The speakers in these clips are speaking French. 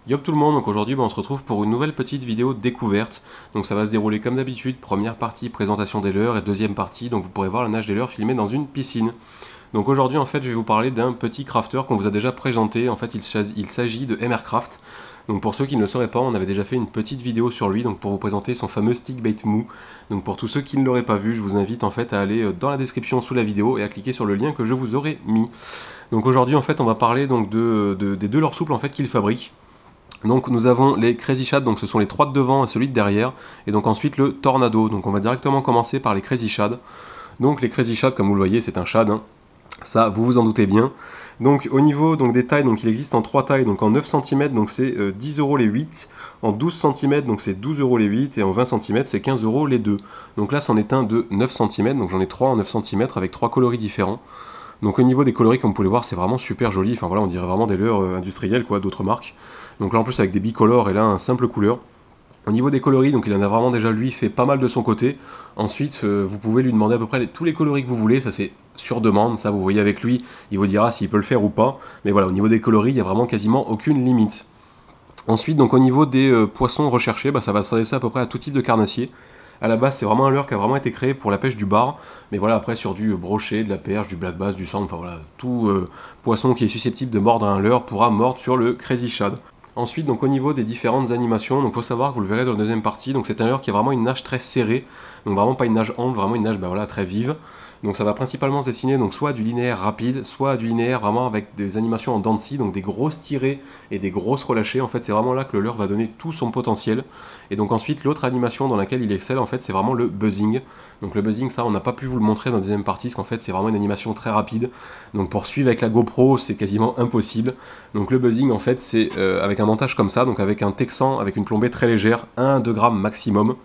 Yop tout le monde, donc aujourd'hui on se retrouve pour une nouvelle petite vidéo découverte. Donc ça va se dérouler comme d'habitude, première partie présentation des leurres et deuxième partie, donc vous pourrez voir la nage des leurres filmée dans une piscine. Donc aujourd'hui en fait je vais vous parler d'un petit crafter qu'on vous a déjà présenté, en fait il s'agit de Emercraft. Donc pour ceux qui ne le sauraient pas, on avait déjà fait une petite vidéo sur lui, donc pour vous présenter son fameux stick bait mou. Donc pour tous ceux qui ne l'auraient pas vu, je vous invite en fait à aller dans la description sous la vidéo et à cliquer sur le lien que je vous aurai mis. Donc aujourd'hui en fait on va parler donc des deux leurres souples en fait qu'il fabrique. Donc nous avons les Crazy Shad, donc ce sont les trois de devant et celui de derrière, et donc ensuite le Tornado. Donc on va directement commencer par les Crazy Shad. Donc les Crazy Shad, comme vous le voyez, c'est un shad, hein. Ça vous vous en doutez bien. Donc au niveau donc, des tailles, donc il existe en trois tailles, donc en 9 cm, donc c'est 10 euros les 8, en 12 cm, donc c'est 12 euros les 8, et en 20 cm, c'est 15 euros les 2. Donc là, c'en est un de 9 cm, donc j'en ai 3 en 9 cm avec 3 coloris différents. Donc au niveau des coloris, comme vous pouvez le voir, c'est vraiment super joli. Enfin voilà, on dirait vraiment des leurres industriels, quoi, d'autres marques. Donc là en plus avec des bicolores et là un simple couleur. Au niveau des coloris, donc il en a vraiment déjà lui fait pas mal de son côté. Ensuite, vous pouvez lui demander à peu près tous les coloris que vous voulez, ça c'est sur demande, ça vous voyez avec lui, il vous dira s'il peut le faire ou pas. Mais voilà, au niveau des coloris, il n'y a vraiment quasiment aucune limite. Ensuite, donc au niveau des poissons recherchés, ça va s'adresser à peu près à tout type de carnassier. À la base, c'est vraiment un leurre qui a vraiment été créé pour la pêche du bar, mais voilà, après sur du brochet, de la perche, du black bass, du sang, enfin voilà, tout poisson qui est susceptible de mordre un leurre pourra mordre sur le Crazy Shad. Ensuite, donc au niveau des différentes animations, donc faut savoir que vous le verrez dans la deuxième partie, donc c'est un leurre qui a vraiment une nage très serrée, donc vraiment pas une nage ample, vraiment une nage voilà, très vive. Donc ça va principalement se dessiner donc soit du linéaire rapide, soit du linéaire vraiment avec des animations en dents de scie, donc des grosses tirées et des grosses relâchées. En fait, c'est vraiment là que le leurre va donner tout son potentiel. Et donc ensuite, l'autre animation dans laquelle il excelle, en fait, c'est vraiment le buzzing. Donc le buzzing, ça, on n'a pas pu vous le montrer dans la deuxième partie, parce qu'en fait, c'est vraiment une animation très rapide. Donc pour suivre avec la GoPro, c'est quasiment impossible. Donc le buzzing, en fait, c'est avec un montage comme ça, donc avec un texan, avec une plombée très légère, 1-2 grammes maximum.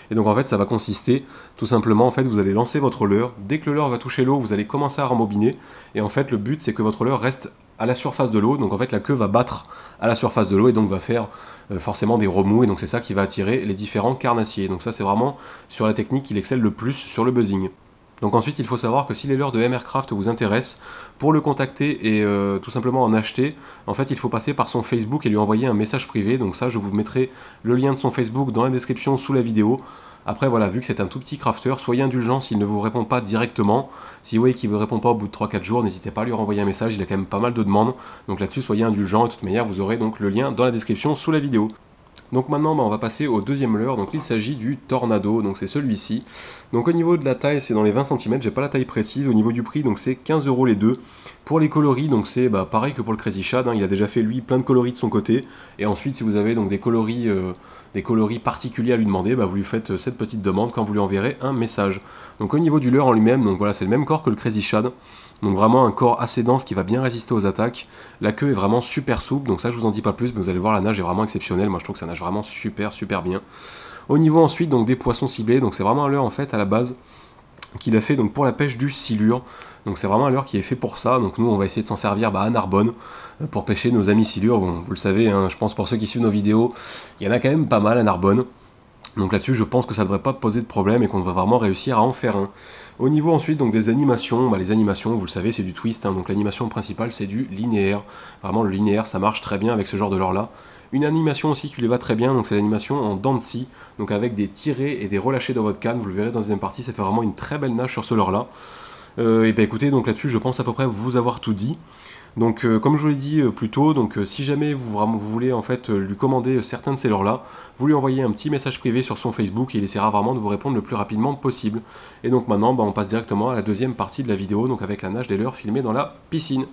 Et donc en fait ça va consister tout simplement, en fait vous allez lancer votre leurre, dès que le leurre va toucher l'eau vous allez commencer à rembobiner, et en fait le but c'est que votre leurre reste à la surface de l'eau, donc en fait la queue va battre à la surface de l'eau et donc va faire forcément des remous, et donc c'est ça qui va attirer les différents carnassiers. Donc ça c'est vraiment sur la technique qu'il excelle le plus sur le buzzing. Donc ensuite, il faut savoir que si les leurres de Emercraft vous intéressent, pour le contacter et tout simplement en acheter, en fait, il faut passer par son Facebook et lui envoyer un message privé. Donc ça, je vous mettrai le lien de son Facebook dans la description sous la vidéo. Après, voilà, vu que c'est un tout petit crafter, soyez indulgent s'il ne vous répond pas directement. Si vous voyez qu'il ne vous répond pas au bout de 3-4 jours, n'hésitez pas à lui renvoyer un message, il a quand même pas mal de demandes. Donc là-dessus, soyez indulgent. De toute manière, vous aurez donc le lien dans la description sous la vidéo. Donc maintenant, on va passer au deuxième leurre, donc il s'agit du Tornado, donc c'est celui-ci. Donc au niveau de la taille, c'est dans les 20 cm, j'ai pas la taille précise. Au niveau du prix, donc c'est 15 euros les deux. Pour les coloris, donc c'est pareil que pour le Crazy Shad, hein, il a déjà fait lui plein de coloris de son côté. Et ensuite, si vous avez donc des coloris particuliers à lui demander, vous lui faites cette petite demande quand vous lui enverrez un message. Donc au niveau du leurre en lui-même, donc voilà, c'est le même corps que le Crazy Shad. Donc vraiment un corps assez dense qui va bien résister aux attaques. La queue est vraiment super souple, donc ça je vous en dis pas plus, mais vous allez voir la nage est vraiment exceptionnelle. Moi je trouve que ça nage vraiment super bien. Au niveau ensuite donc des poissons ciblés, donc c'est vraiment un leurre en fait à la base qu'il a fait donc pour la pêche du silure. Donc c'est vraiment un leurre qui est fait pour ça. Donc nous on va essayer de s'en servir à Narbonne pour pêcher nos amis silures. Bon, vous le savez, hein, je pense pour ceux qui suivent nos vidéos, il y en a quand même pas mal à Narbonne. Donc là-dessus, je pense que ça ne devrait pas poser de problème et qu'on va vraiment réussir à en faire un. Au niveau ensuite donc des animations, les animations, vous le savez, c'est du twist, hein, donc l'animation principale c'est du linéaire. Vraiment le linéaire, ça marche très bien avec ce genre de leurre là. Une animation aussi qui lui va très bien, donc c'est l'animation en dents de scie, donc avec des tirés et des relâchés dans votre canne, vous le verrez dans la deuxième partie, ça fait vraiment une très belle nage sur ce leurre là. Et bien écoutez, donc là-dessus, je pense à peu près vous avoir tout dit. Donc comme je vous l'ai dit plus tôt, donc si jamais vous voulez en fait lui commander certains de ces leurres-là, vous lui envoyez un petit message privé sur son Facebook et il essaiera vraiment de vous répondre le plus rapidement possible. Et donc maintenant, on passe directement à la deuxième partie de la vidéo, donc avec la nage des leurres filmée dans la piscine.